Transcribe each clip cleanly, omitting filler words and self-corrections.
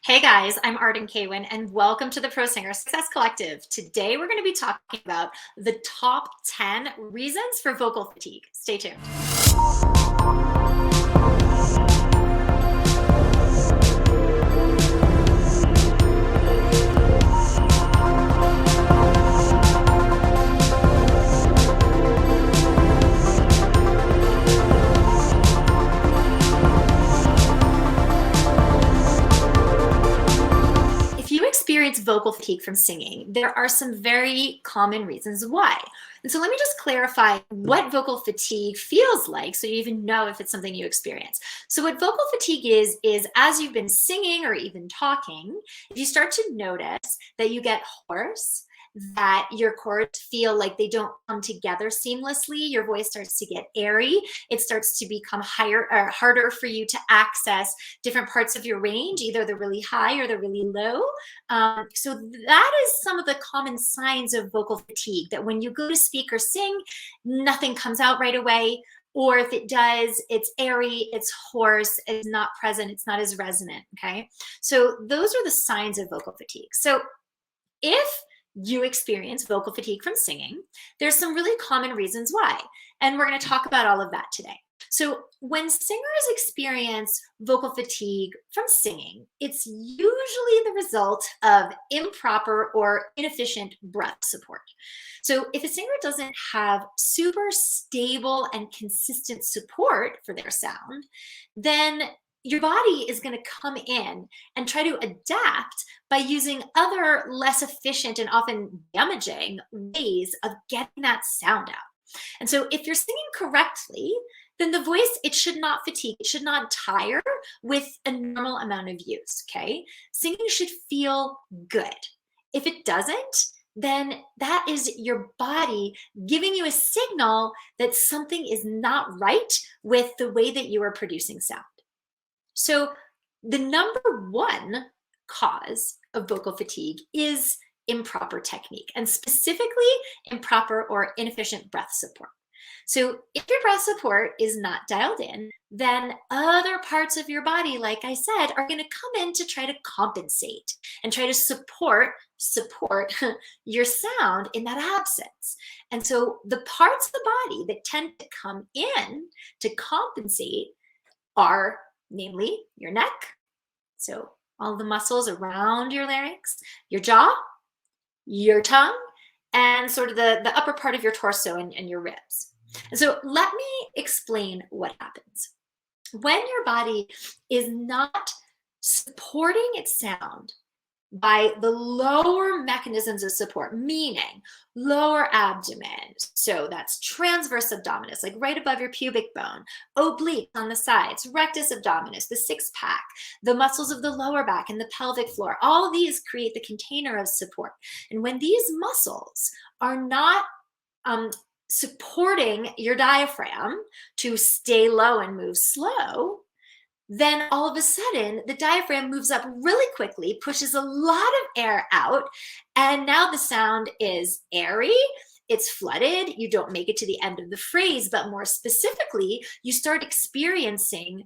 Hey guys, I'm Arden Kaywin, and welcome to the Pro Singer Success Collective. Today we're going to be talking about the top 10 reasons for vocal fatigue. Stay tuned. If you experience vocal fatigue from singing, there are some very common reasons why. And so let me just clarify what vocal fatigue feels like so you even know if it's something you experience. So what vocal fatigue is as you've been singing or even talking, if you start to notice that you get hoarse, that your chords feel like they don't come together seamlessly, your voice starts to get airy, it starts to become higher or harder for you to access different parts of your range, either the really high or the really low. So that is some of the common signs of vocal fatigue, that when you go to speak or sing, nothing comes out right away. Or if it does, it's airy, it's hoarse, it's not present, it's not as resonant, okay? So those are the signs of vocal fatigue. So if you experience vocal fatigue from singing, there's some really common reasons why. And we're going to talk about all of that today. So when singers experience vocal fatigue from singing, it's usually the result of improper or inefficient breath support. So if a singer doesn't have super stable and consistent support for their sound, then your body is going to come in and try to adapt by using other less efficient and often damaging ways of getting that sound out. And so if you're singing correctly, then the voice, it should not fatigue, it should not tire with a normal amount of use, okay? Singing should feel good. If it doesn't, then that is your body giving you a signal that something is not right with the way that you are producing sound. So the number one cause of vocal fatigue is improper technique, and specifically improper or inefficient breath support. So if your breath support is not dialed in, then other parts of your body, like I said, are going to come in to try to compensate and try to support your sound in that absence. And so the parts of the body that tend to come in to compensate are namely your neck, so all the muscles around your larynx, your jaw, your tongue, and sort of the upper part of your torso and your ribs. And so let me explain what happens. When your body is not supporting its sound by the lower mechanisms of support, meaning lower abdomen, so that's transverse abdominis, like right above your pubic bone, obliques on the sides, rectus abdominis, the six pack, the muscles of the lower back and the pelvic floor, all these create the container of support. And when these muscles are not supporting your diaphragm to stay low and move slow, then all of a sudden the diaphragm moves up really quickly, pushes a lot of air out, and now the sound is airy, it's flooded, you don't make it to the end of the phrase, but more specifically, you start experiencing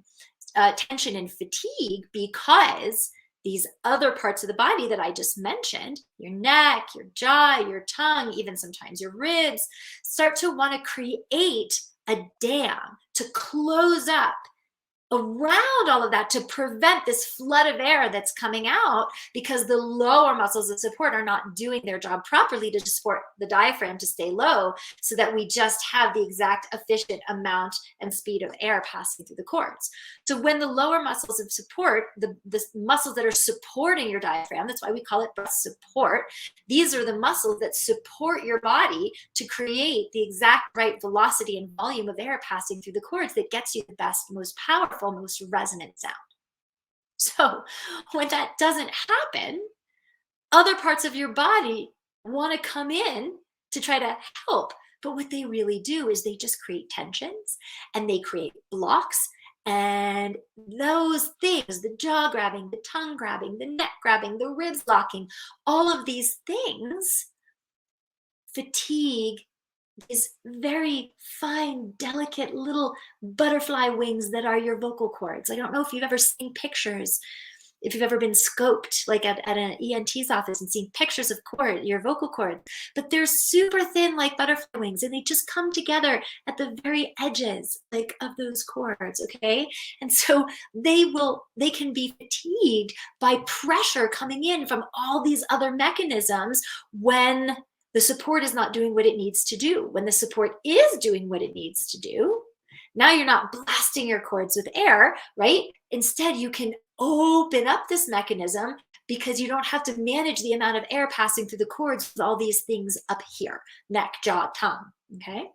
tension and fatigue because these other parts of the body that I just mentioned, your neck, your jaw, your tongue, even sometimes your ribs, start to want to create a dam to close up around all of that to prevent this flood of air that's coming out because the lower muscles of support are not doing their job properly to support the diaphragm to stay low, so that we just have the exact efficient amount and speed of air passing through the cords. So when the lower muscles of support, the muscles that are supporting your diaphragm, that's why we call it breath support, these are the muscles that support your body to create the exact right velocity and volume of air passing through the cords that gets you the best, most powerful, most resonant sound. So when that doesn't happen, other parts of your body want to come in to try to help. But what they really do is they just create tensions and they create blocks. And those things, the jaw grabbing, the tongue grabbing, the neck grabbing, the ribs locking, all of these things fatigue these very fine, delicate little butterfly wings that are your vocal cords. I don't know if you've ever seen pictures if you've ever been scoped, like at an ENT's office and seen pictures of your vocal cords, but they're super thin like butterfly wings, and they just come together at the very edges like of those cords, okay? And so they can be fatigued by pressure coming in from all these other mechanisms when the support is not doing what it needs to do. When the support is doing what it needs to do, now you're not blasting your cords with air, right? Instead, you can open up this mechanism because you don't have to manage the amount of air passing through the cords with all these things up here, neck, jaw, tongue, okay?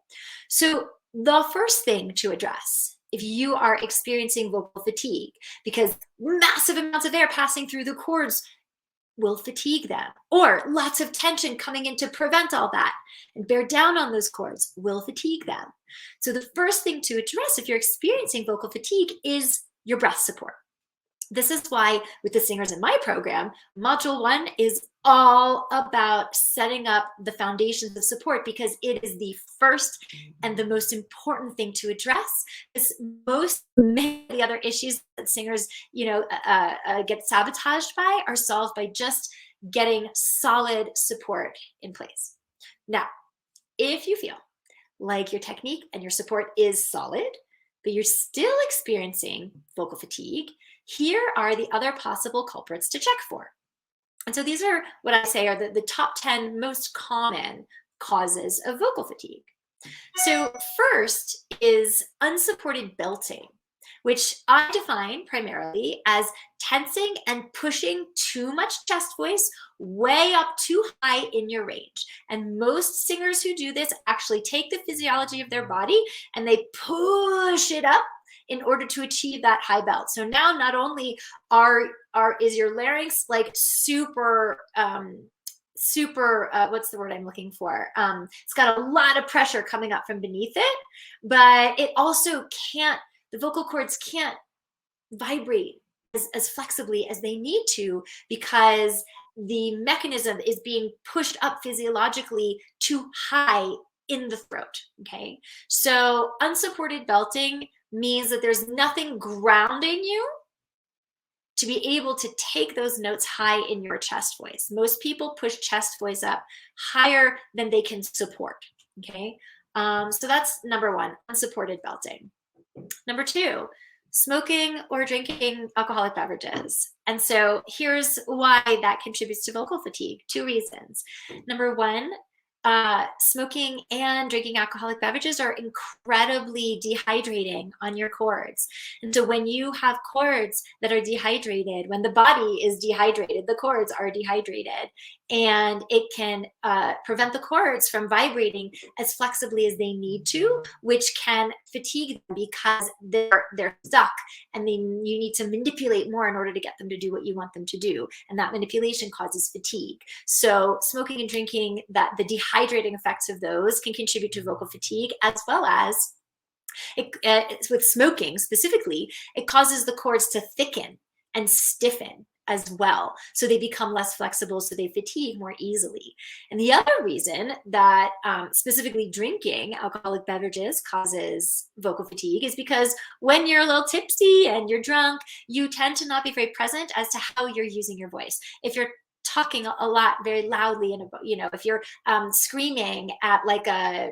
So the first thing to address, if you are experiencing vocal fatigue, because massive amounts of air passing through the cords will fatigue them, or lots of tension coming in to prevent all that and bear down on those cords will fatigue them. So the first thing to address if you're experiencing vocal fatigue is your breath support. This is why with the singers in my program, module 1 is all about setting up the foundations of support, because it is the first and the most important thing to address. Because many of the other issues that singers, get sabotaged by are solved by just getting solid support in place. Now, if you feel like your technique and your support is solid, but you're still experiencing vocal fatigue, here are the other possible culprits to check for. And so these are what I say are the top 10 most common causes of vocal fatigue. So first is unsupported belting, which I define primarily as tensing and pushing too much chest voice way up too high in your range. And most singers who do this actually take the physiology of their body and they push it up in order to achieve that high belt. So now not only is your larynx like super what's the word I'm looking for? It's got a lot of pressure coming up from beneath it, but it also the vocal cords can't vibrate as flexibly as they need to, because the mechanism is being pushed up physiologically too high in the throat, okay? So unsupported belting means that there's nothing grounding you to be able to take those notes high in your chest voice. Most people push chest voice up higher than they can support, okay? So that's number 1, unsupported belting. Number 2, smoking or drinking alcoholic beverages. And so here's why that contributes to vocal fatigue. 2 reasons. Number 1, smoking and drinking alcoholic beverages are incredibly dehydrating on your cords. And so when you have cords that are dehydrated, when the body is dehydrated, the cords are dehydrated, and it can prevent the cords from vibrating as flexibly as they need to, which can fatigue them because they're stuck, and you need to manipulate more in order to get them to do what you want them to do. And that manipulation causes fatigue. So smoking and drinking, the dehydrating effects of those can contribute to vocal fatigue, as well as with smoking specifically, it causes the cords to thicken and stiffen as well. So they become less flexible, so they fatigue more easily. And the other reason that specifically drinking alcoholic beverages causes vocal fatigue is because when you're a little tipsy and you're drunk, you tend to not be very present as to how you're using your voice. If you're talking a lot very loudly, and if you're screaming at like a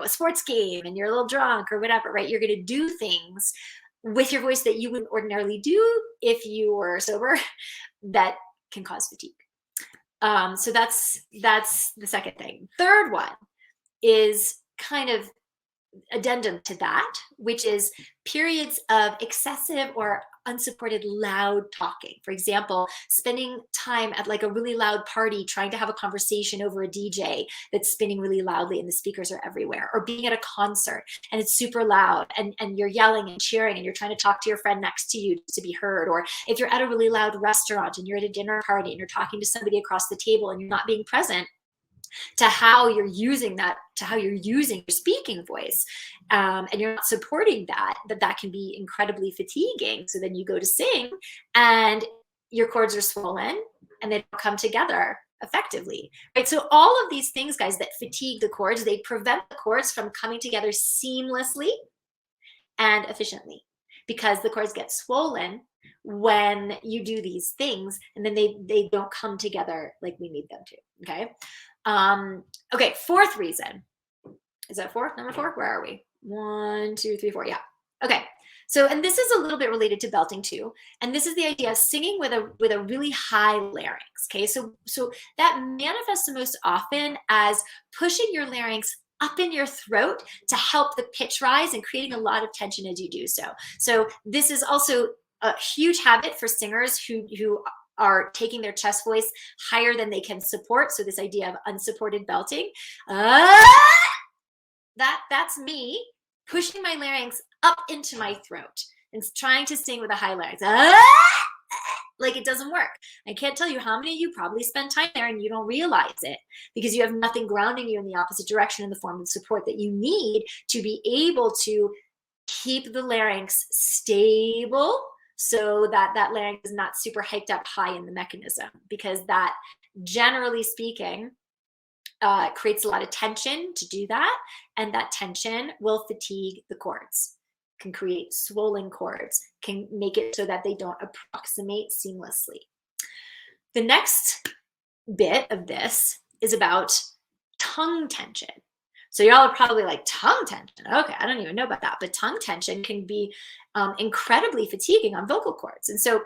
sports game and you're a little drunk or whatever, right, you're going to do things with your voice that you wouldn't ordinarily do if you were sober that can cause fatigue. So that's the second thing. Third one is kind of addendum to that, which is periods of excessive or unsupported loud talking. For example, spending time at like a really loud party trying to have a conversation over a DJ that's spinning really loudly and the speakers are everywhere, or being at a concert and it's super loud and you're yelling and cheering and you're trying to talk to your friend next to you to be heard, or if you're at a really loud restaurant and you're at a dinner party and you're talking to somebody across the table and you're not being present to how you're using your speaking voice, and you're not supporting that can be incredibly fatiguing. So then you go to sing and your cords are swollen and they don't come together effectively, right? So all of these things, guys, that fatigue the cords, they prevent the cords from coming together seamlessly and efficiently. because the cords get swollen when you do these things, and then they don't come together like we need them to. Okay. Okay, fourth reason. Is that four? Number four? Where are we? 1, 2, 3, 4. Yeah. Okay. So, and this is a little bit related to belting too. And this is the idea of singing with a really high larynx. Okay. So that manifests the most often as pushing your larynx up in your throat to help the pitch rise and creating a lot of tension as you do so. So this is also a huge habit for singers who are taking their chest voice higher than they can support. So this idea of unsupported belting. That's me pushing my larynx up into my throat and trying to sing with a high larynx. Like it doesn't work. I can't tell you how many of you probably spend time there and you don't realize it because you have nothing grounding you in the opposite direction in the form of support that you need to be able to keep the larynx stable so that that larynx is not super hiked up high in the mechanism, because that, generally speaking, creates a lot of tension to do that, and that tension will fatigue the cords, can create swollen cords, can make it so that they don't approximate seamlessly. The next bit of this is about tongue tension. So y'all are probably like, tongue tension? Okay, I don't even know about that, but tongue tension can be incredibly fatiguing on vocal cords. And so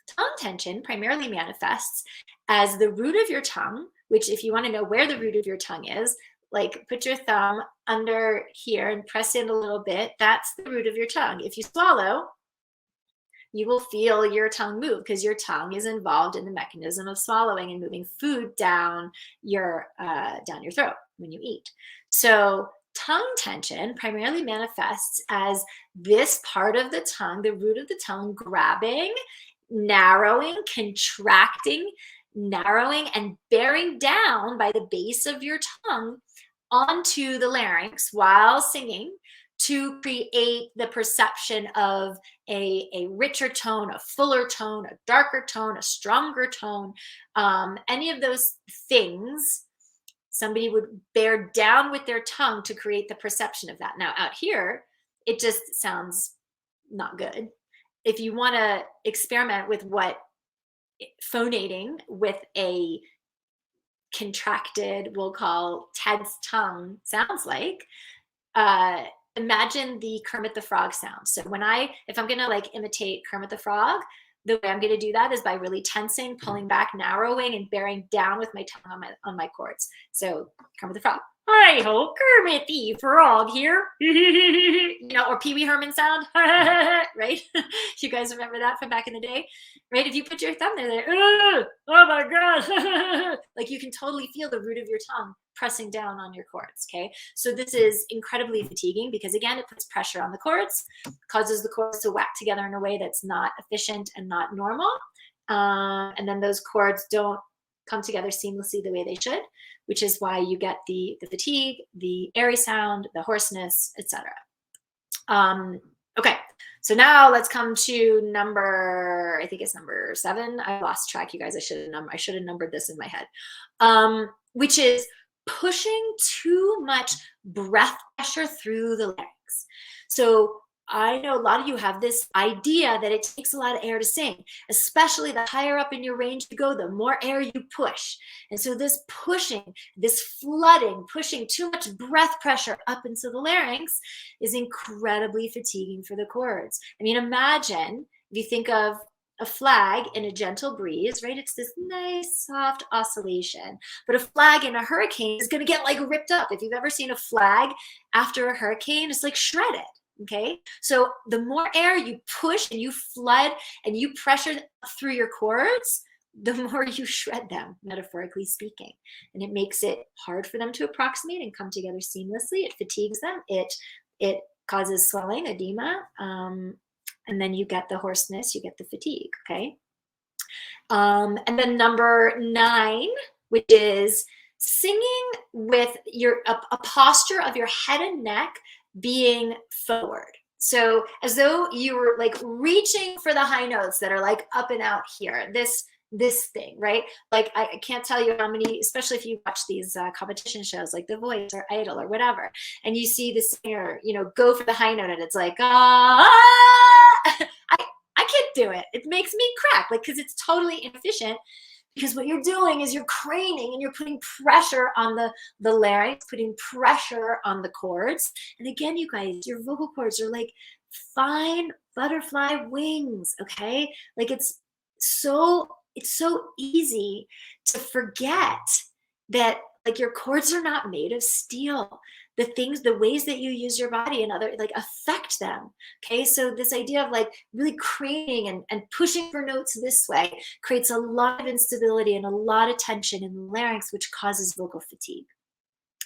tongue tension primarily manifests as the root of your tongue, which, if you want to know where the root of your tongue is, like put your thumb under here and press in a little bit. That's the root of your tongue. If you swallow, you will feel your tongue move because your tongue is involved in the mechanism of swallowing and moving food down your throat when you eat. So tongue tension primarily manifests as this part of the tongue, the root of the tongue, grabbing, narrowing, contracting, narrowing, and bearing down by the base of your tongue onto the larynx while singing to create the perception of a richer tone, a fuller tone, a darker tone, a stronger tone. Any of those things, somebody would bear down with their tongue to create the perception of that. Now out here, it just sounds not good. If you want to experiment with what phonating with a contracted, we'll call tense tongue sounds like, imagine the Kermit the Frog sound. So if I'm going to like imitate Kermit the Frog, the way I'm going to do that is by really tensing, pulling back, narrowing, and bearing down with my tongue on my cords. So Kermit the Frog. Hi ho, Kermit the Frog here. Or Pee Wee Herman sound, right? You guys remember that from back in the day, right? If you put your thumb there, oh my gosh, like you can totally feel the root of your tongue pressing down on your cords, okay? So this is incredibly fatiguing because, again, it puts pressure on the cords, causes the cords to whack together in a way that's not efficient and not normal. And then those cords don't come together seamlessly the way they should, which is why you get the fatigue, the airy sound, the hoarseness, etc. Okay, so now let's come to number 7. I lost track, you guys. I should have numbered this in my head, which is pushing too much breath pressure through the larynx. So I know a lot of you have this idea that it takes a lot of air to sing, especially the higher up in your range you go, the more air you push. And so this pushing, this flooding, pushing too much breath pressure up into the larynx is incredibly fatiguing for the cords. I mean, imagine if you think of a flag in a gentle breeze, right? It's this nice, soft oscillation. But a flag in a hurricane is going to get like ripped up. If you've ever seen a flag after a hurricane, it's like shredded. Okay, so the more air you push and you flood and you pressure through your cords, the more you shred them, metaphorically speaking. And it makes it hard for them to approximate and come together seamlessly. It fatigues them. It causes swelling, edema, and then you get the hoarseness, you get the fatigue, okay? And then number 9, which is singing with a posture of your head and neck being forward. So as though you were like reaching for the high notes that are like up and out here. This this thing, right? Like I can't tell you how many, especially if you watch these competition shows like The Voice or Idol or whatever, and you see the singer, go for the high note, and it's like, I can't do it. It makes me crack, like, because it's totally inefficient. Because what you're doing is you're craning and you're putting pressure on the larynx, putting pressure on the cords. And again, you guys, your vocal cords are like fine butterfly wings, okay? Like it's so easy to forget that like your cords are not made of steel. The ways that you use your body and other like affect them. Okay, so this idea of like really craning and pushing for notes this way creates a lot of instability and a lot of tension in the larynx, which causes vocal fatigue.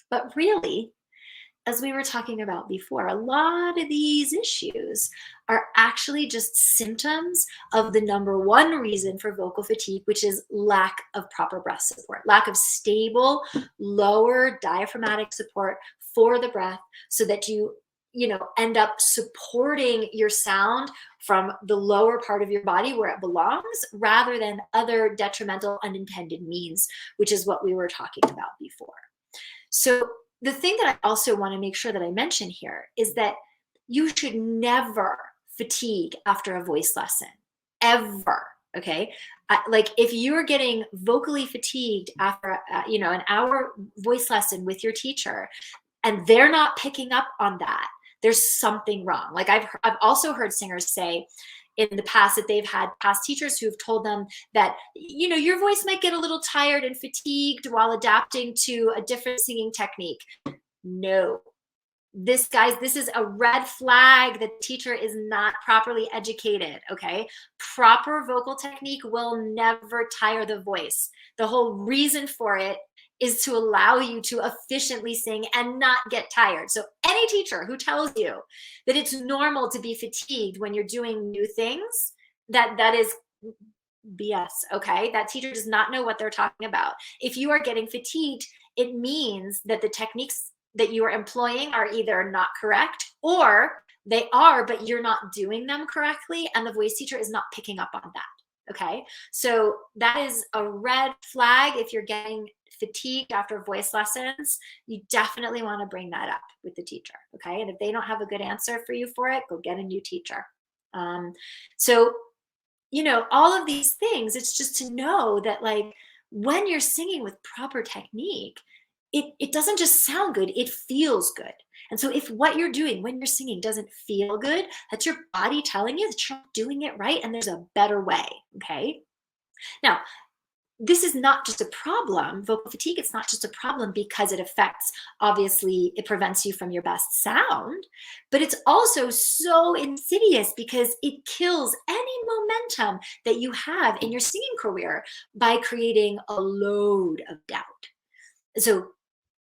But really, as we were talking about before, a lot of these issues are actually just symptoms of the number one reason for vocal fatigue, which is lack of proper breath support, lack of stable, lower diaphragmatic support for the breath, so that you end up supporting your sound from the lower part of your body where it belongs, rather than other detrimental unintended means, which is what we were talking about before. So the thing that I also want to make sure that I mention here is that you should never fatigue after a voice lesson, ever. Okay, like if you're getting vocally fatigued after an hour voice lesson with your teacher, and they're not picking up on that, there's something wrong. Like I've also heard singers say in the past that they've had past teachers who've told them that, your voice might get a little tired and fatigued while adapting to a different singing technique. No, this is a red flag that the teacher is not properly educated. Okay, proper vocal technique will never tire the voice. The whole reason for it is to allow you to efficiently sing and not get tired. So any teacher who tells you that it's normal to be fatigued when you're doing new things, that is BS, okay? That teacher does not know what they're talking about. If you are getting fatigued, it means that the techniques that you are employing are either not correct, or they are, but you're not doing them correctly, and the voice teacher is not picking up on that, okay? So that is a red flag. If you're getting fatigued after voice lessons, you definitely want to bring that up with the teacher, okay? And if they don't have a good answer for you for it, go get a new teacher. So all of these things, it's just to know that like when you're singing with proper technique, it doesn't just sound good, it feels good. And so if what you're doing when you're singing doesn't feel good, that's your body telling you that you're not doing it right and there's a better way, okay? Now, this is not just a problem, vocal fatigue, it's not just a problem because it affects, obviously, it prevents you from your best sound, but it's also so insidious because it kills any momentum that you have in your singing career by creating a load of doubt. So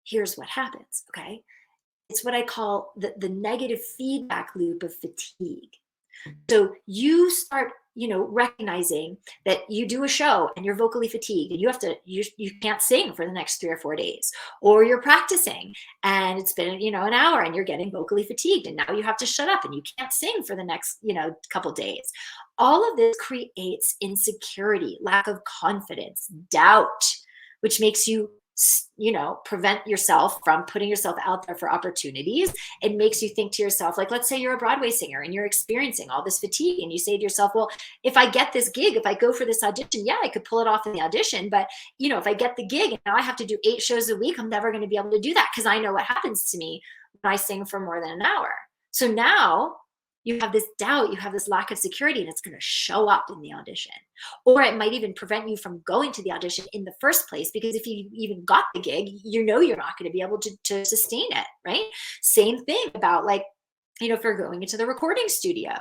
here's what happens, okay? It's what I call the negative feedback loop of fatigue. So you start, recognizing that you do a show and you're vocally fatigued and you can't sing for the next 3 or 4 days, or you're practicing and it's been, an hour and you're getting vocally fatigued and now you have to shut up and you can't sing for the next, couple days. All of this creates insecurity, lack of confidence, doubt, which makes you prevent yourself from putting yourself out there for opportunities. It makes you think to yourself, like, let's say you're a Broadway singer and you're experiencing all this fatigue and you say to yourself, well, if I get this gig, if I go for this audition, yeah, I could pull it off in the audition. But, if I get the gig and now I have to do 8 shows a week, I'm never going to be able to do that because I know what happens to me when I sing for more than an hour. So now you have this doubt, you have this lack of security, and it's going to show up in the audition. Or it might even prevent you from going to the audition in the first place, because if you even got the gig, you're not going to be able to sustain it, right? Same thing about like, if you're going into the recording studio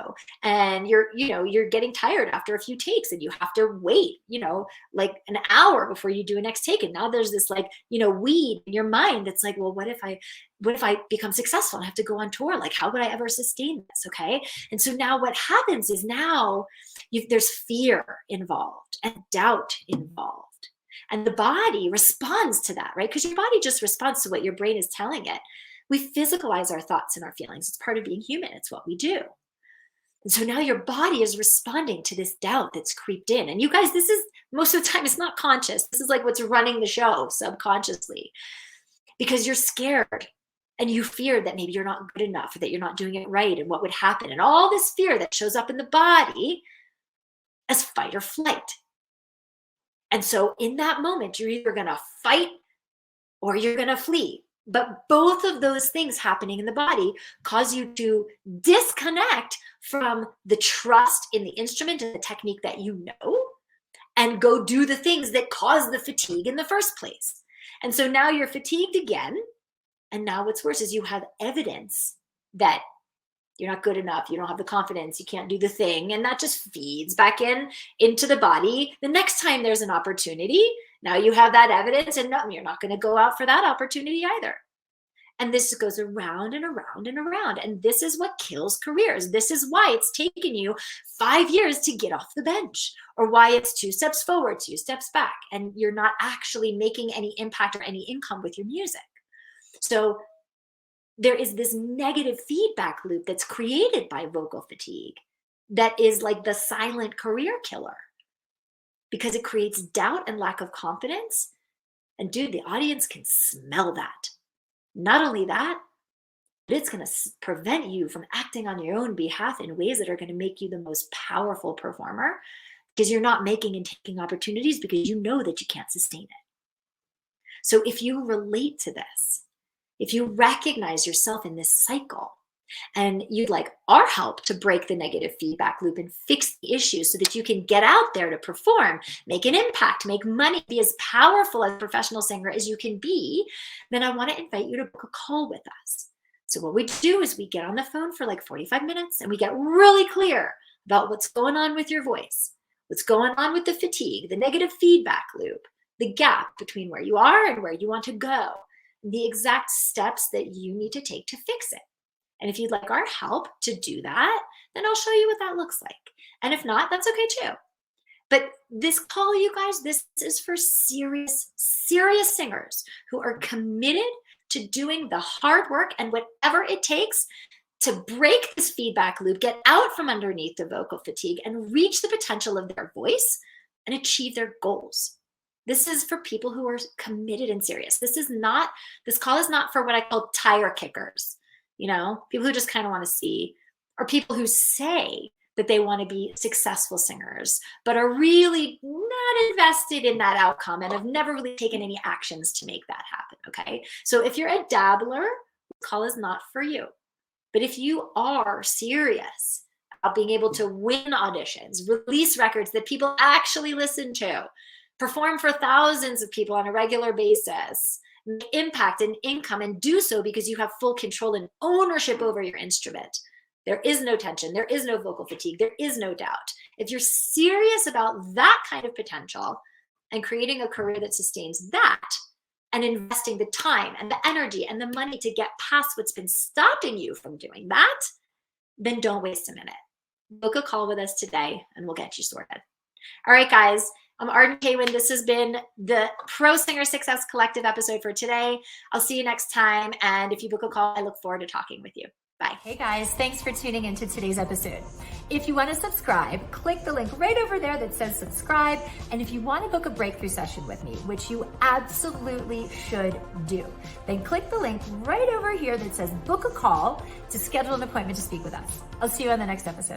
and you're getting tired after a few takes and you have to wait, like an hour before you do a next take. And now there's this like, weed in your mind that's like, well, what if I become successful and have to go on tour? Like, how would I ever sustain this? Okay. And so now what happens is now there's fear involved and doubt involved. And the body responds to that, right? Because your body just responds to what your brain is telling it. We physicalize our thoughts and our feelings. It's part of being human. It's what we do. And so now your body is responding to this doubt that's creeped in. And you guys, this is Most of the time it's not conscious. This is like what's running the show subconsciously, because you're scared and you fear that maybe you're not good enough, or that you're not doing it right, and what would happen, and all this fear that shows up in the body as fight or flight. And so in that moment, you're either going to fight or you're going to flee. But both of those things happening in the body cause you to disconnect from the trust in the instrument and the technique that you know, and go do the things that cause the fatigue in the first place. And so now you're fatigued again. And now what's worse is you have evidence that you're not good enough, you don't have the confidence, you can't do the thing. And that just feeds back into the body. The next time there's an opportunity, now you have that evidence, and no, you're not going to go out for that opportunity either. And this goes around and around and around. And this is what kills careers. This is why it's taken you 5 years to get off the bench, or why it's 2 steps forward, 2 steps back, and you're not actually making any impact or any income with your music. So there is this negative feedback loop that's created by vocal fatigue that is like the silent career killer, because it creates doubt and lack of confidence. And dude, the audience can smell that. Not only that, but it's going to prevent you from acting on your own behalf in ways that are going to make you the most powerful performer, because you're not making and taking opportunities because you know that you can't sustain it. So if you relate to this, if you recognize yourself in this cycle, and you'd like our help to break the negative feedback loop and fix the issues so that you can get out there to perform, make an impact, make money, be as powerful as a professional singer as you can be, then I want to invite you to book a call with us. So what we do is we get on the phone for like 45 minutes and we get really clear about what's going on with your voice, what's going on with the fatigue, the negative feedback loop, the gap between where you are and where you want to go, and the exact steps that you need to take to fix it. And if you'd like our help to do that, then I'll show you what that looks like. And if not, that's okay too. But this call, you guys, this is for serious, serious singers who are committed to doing the hard work and whatever it takes to break this feedback loop, get out from underneath the vocal fatigue, and reach the potential of their voice and achieve their goals. This is for people who are committed and serious. This call is not for what I call tire kickers. You know, people who just kind of want to see, or people who say that they want to be successful singers, but are really not invested in that outcome and have never really taken any actions to make that happen. Okay. So if you're a dabbler, the call is not for you. But if you are serious about being able to win auditions, release records that people actually listen to, perform for thousands of people on a regular basis, impact and income, and do so because you have full control and ownership over your instrument, there is no tension, there is no vocal fatigue, there is no doubt. If you're serious about that kind of potential and creating a career that sustains that, and investing the time and the energy and the money to get past what's been stopping you from doing that, then don't waste a minute. Book a call with us today and we'll get you sorted. All right, guys. I'm Arden Kaywin. This has been the Pro Singer Success Collective episode for today. I'll see you next time. And if you book a call, I look forward to talking with you. Bye. Hey guys, thanks for tuning into today's episode. If you want to subscribe, click the link right over there that says subscribe. And if you want to book a breakthrough session with me, which you absolutely should do, then click the link right over here that says book a call to schedule an appointment to speak with us. I'll see you on the next episode.